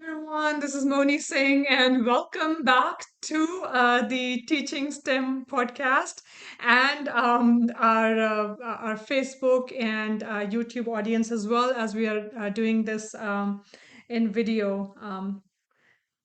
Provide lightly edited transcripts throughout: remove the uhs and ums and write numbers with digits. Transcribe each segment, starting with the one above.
Everyone, this is Moni Singh, and welcome back to the Teaching STEM podcast and our Facebook and YouTube audience as well as we are doing this in video.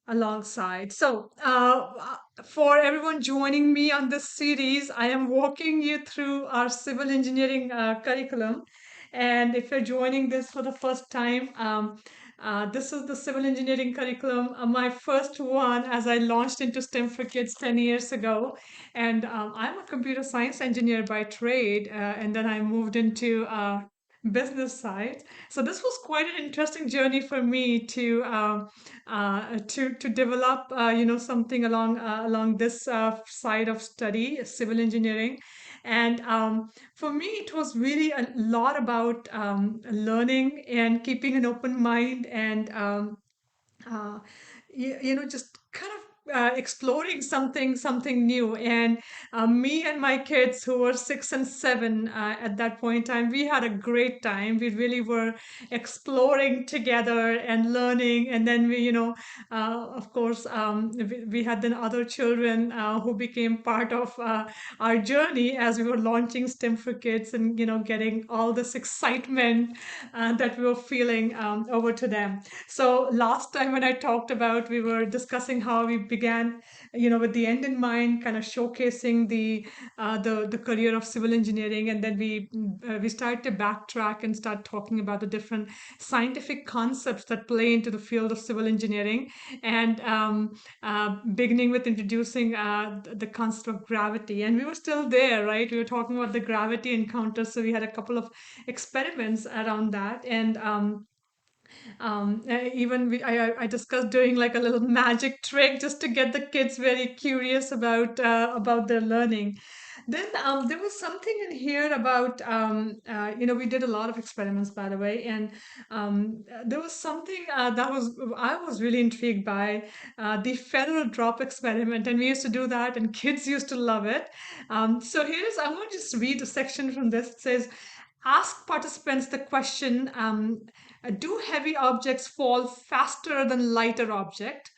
Alongside. For everyone joining me on this series, I am walking you through our civil engineering curriculum. And if you're joining this for the first time, this is the civil engineering curriculum, my first one as I launched into STEM for Kids 10 years ago. And I'm a computer science engineer by trade, and then I moved into business side. So this was quite an interesting journey for me to develop something along this side of study, civil engineering. And for me, it was really a lot about learning and keeping an open mind and uh, just kind of exploring something new. And me and my kids who were 6 and 7 at that point in time, we had a great time. We really were exploring together and learning. And then of course, we had then other children who became part of our journey as we were launching STEM for Kids and getting all this excitement that we were feeling over to them. So last time when I talked about, we were discussing how we began, with the end in mind, kind of showcasing the career of civil engineering, and then we started to backtrack and start talking about the different scientific concepts that play into the field of civil engineering, and beginning with introducing the concept of gravity. And we were still there, right? We were talking about the gravity encounter, so we had a couple of experiments around that, and even I discussed doing like a little magic trick just to get the kids very curious about their learning. Then there was something in here about we did a lot of experiments, by the way, and there was something that was I was really intrigued by the feather drop experiment, and we used to do that, and kids used to love it. So here's I'm going to just read a section from this. It says, ask participants the question, do heavy objects fall faster than lighter object?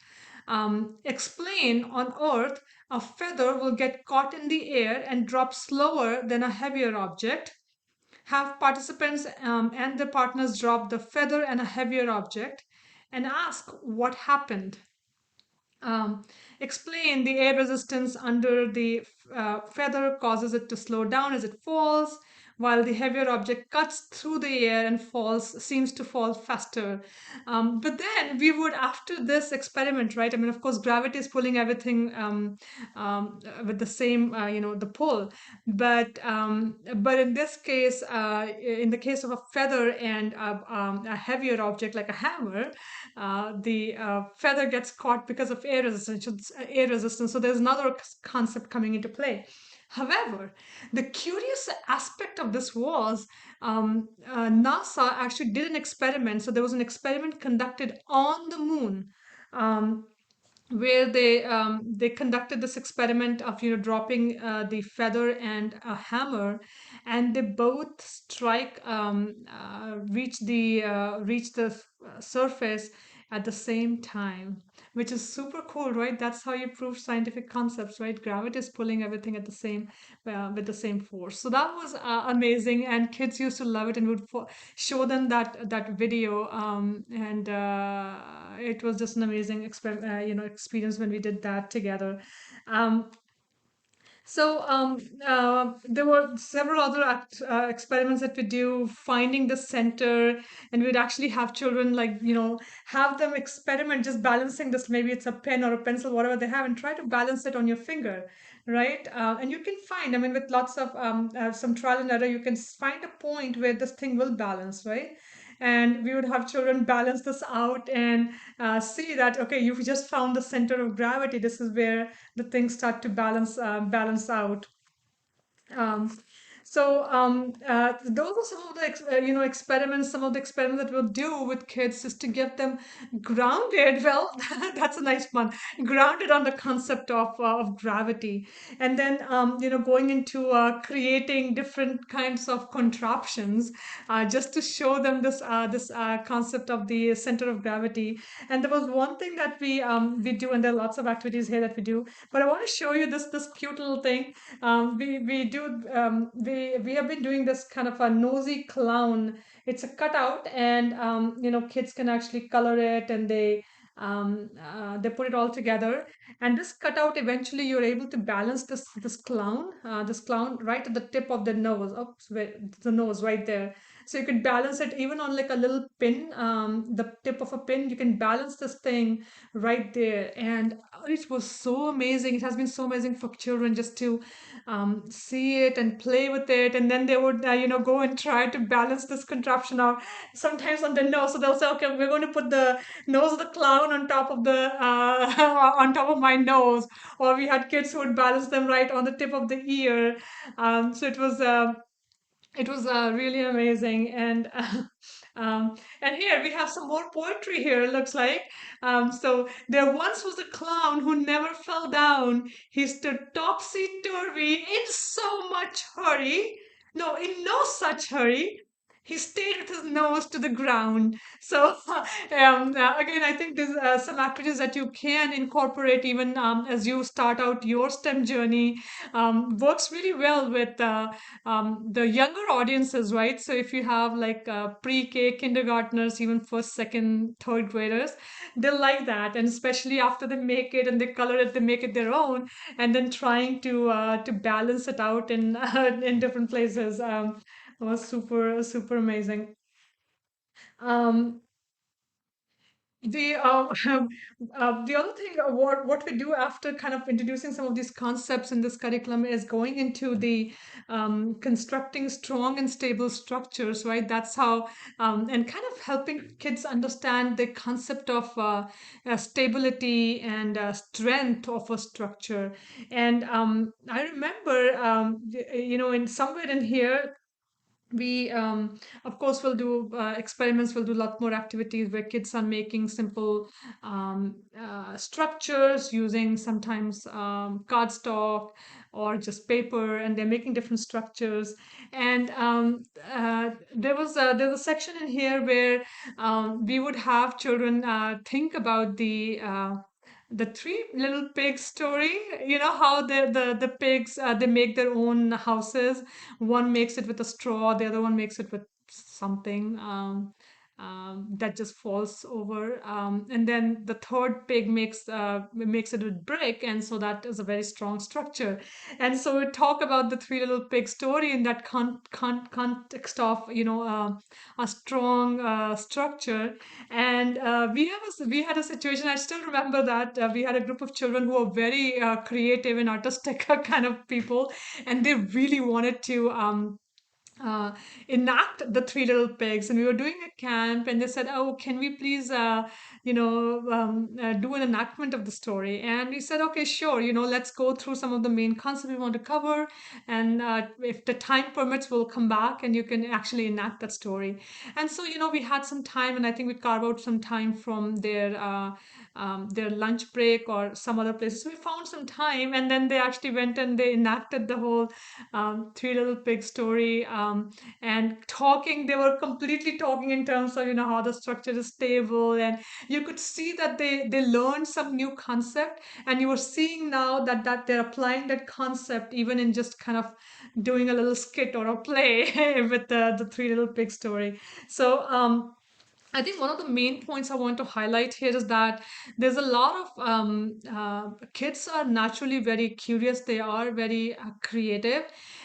Explain on Earth, a feather will get caught in the air and drop slower than a heavier object. Have participants and their partners drop the feather and a heavier object and ask what happened. um, Explain the air resistance under the feather causes it to slow down as it falls, while the heavier object cuts through the air and seems to fall faster. But then we would, after this experiment, right? I mean, of course, gravity is pulling everything with the same, the pull. But in this case, in the case of a feather and a heavier object like a hammer, the feather gets caught because of air resistance. Air resistance. So there's another concept coming into play. However, the curious aspect of this was NASA actually did an experiment. So there was an experiment conducted on the moon. Where they conducted this experiment of dropping the feather and a hammer, and they both reach the surface at the same time, which is super cool, right? That's how you prove scientific concepts, right? Gravity is pulling everything at the same with the same force. So that was amazing, and kids used to love it and would show them that video, and it was just an amazing experience when we did that together. um, there were several other experiments that we do, finding the center, and we'd actually have children, like, have them experiment just balancing this. Maybe it's a pen or a pencil, whatever they have, and try to balance it on your finger, right? And you can find, I mean, with lots of some trial and error, you can find a point where this thing will balance, right? And we would have children balance this out and see that, okay, you've just found the center of gravity. This is where the things start to balance out. Um, Those are some of the experiments, some of the experiments that we'll do with kids just to get them grounded. Well, that's a nice one. Grounded on the concept of gravity, and then going into creating different kinds of contraptions, just to show them this concept of the center of gravity. And there was one thing that we do, and there are lots of activities here that we do. But I want to show you this cute little thing. We have been doing this kind of a nosy clown. It's a cutout, and kids can actually color it, and they put it all together. And this cutout, eventually, you're able to balance this clown right at the tip of the nose. Oops, the nose right there. So you could balance it even on like a little pin, the tip of a pin. You can balance this thing right there, and it was so amazing. It has been so amazing for children just to see it and play with it, and then they would go and try to balance this contraption out, sometimes on the nose. So they'll say, okay, we're going to put the nose of the clown on top of the on top of my nose. Or we had kids who would balance them right on the tip of the ear. So it was really amazing. And here we have some more poetry here, it looks like. So there once was a clown who never fell down. He stood topsy-turvy in so much hurry. No, in no such hurry. He stayed with his nose to the ground. So, again, I think there's some activities that you can incorporate even as you start out your STEM journey. Works really well with the younger audiences, right? So if you have like pre-K kindergartners, even first, second, third graders, they'll like that. And especially after they make it and they color it, they make it their own, and then trying to balance it out in in different places. Was super amazing. Um, the other thing, what we do after kind of introducing some of these concepts in this curriculum is going into the constructing strong and stable structures, right? That's how, and kind of helping kids understand the concept of stability and strength of a structure. And I remember, in somewhere in here, we of course will do experiments, we'll do a lot more activities where kids are making simple structures using sometimes cardstock or just paper, and they're making different structures. And there's a section in here where we would have children think about the three little pigs story. You know how the pigs, they make their own houses. One makes it with a straw, the other one makes it with something that just falls over, and then the third pig makes it with brick, and so that is a very strong structure. And so we talk about the three little pig story in that context of a strong structure. And we had a situation. I still remember that we had a group of children who were very creative and artistic kind of people, and they really wanted to uh, enact the three little pigs. And we were doing a camp, and they said, oh, can we please do an enactment of the story? And we said, okay, sure, let's go through some of the main concepts we want to cover, and if the time permits, we'll come back and you can actually enact that story. And so we had some time, and I think we carved out some time from their lunch break or some other places. So we found some time, and then they actually went and they enacted the whole Three Little Pig story. And talking, they were completely talking in terms of how the structure is stable, and you could see that they learned some new concept, and you were seeing now that they're applying that concept even in just kind of doing a little skit or a play with the Three Little Pig story. So I think one of the main points I want to highlight here is that there's a lot of kids are naturally very curious. They are very creative,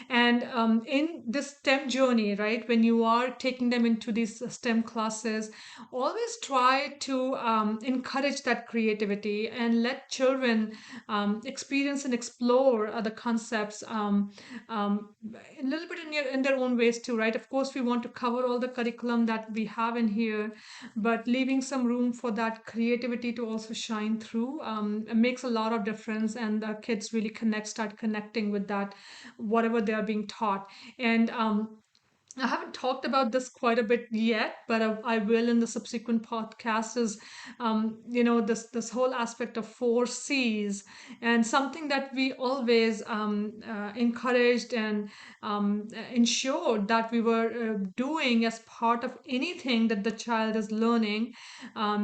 and in this STEM journey, right, when you are taking them into these STEM classes, always try to encourage that creativity and let children experience and explore the concepts a little bit in their own ways too, right? Of course, we want to cover all the curriculum that we have in here, but leaving some room for that creativity to also shine through, it makes a lot of difference, and the kids really start connecting with that, whatever they are being taught. And I haven't talked about this quite a bit yet, but I will in the subsequent podcast. Is this whole aspect of four C's, and something that we always encouraged and ensured that we were doing as part of anything that the child is learning,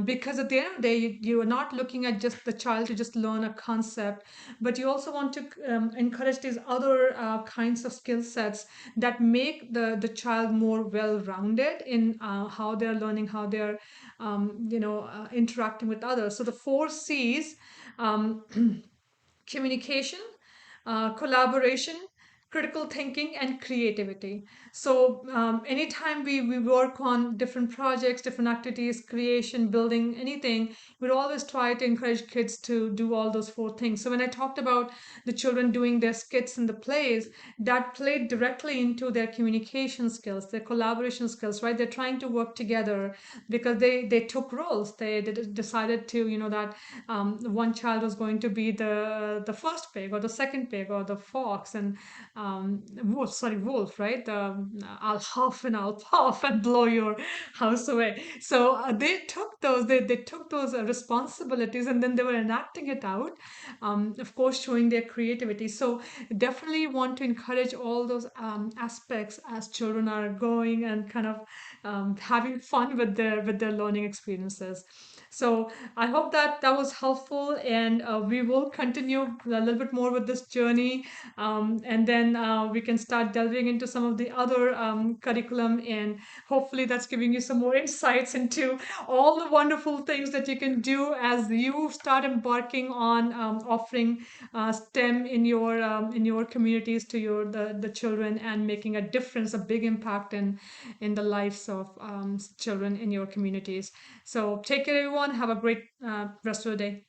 because at the end of the day, you are not looking at just the child to just learn a concept, but you also want to encourage these other kinds of skill sets that make the child more well-rounded in how they're learning, how they're interacting with others. So the four C's: um, communication, collaboration, critical thinking, and creativity. So, anytime we work on different projects, different activities, creation, building, anything, we'd always try to encourage kids to do all those four things. So, when I talked about the children doing their skits and the plays, that played directly into their communication skills, their collaboration skills, right? They're trying to work together because they took roles. They decided to, that one child was going to be the first pig or the second pig or the fox, and wolf, right? I'll huff and I'll puff and blow your house away. So they took those responsibilities, and then they were enacting it out, of course showing their creativity. So definitely want to encourage all those aspects as children are going and kind of having fun with their learning experiences. So I hope that that was helpful, and we will continue a little bit more with this journey, and then we can start delving into some of the other curriculum, and hopefully that's giving you some more insights into all the wonderful things that you can do as you start embarking on offering STEM in your communities to the children, and making a difference, a big impact in the lives of children in your communities. So take care, everyone. Have a great rest of the day.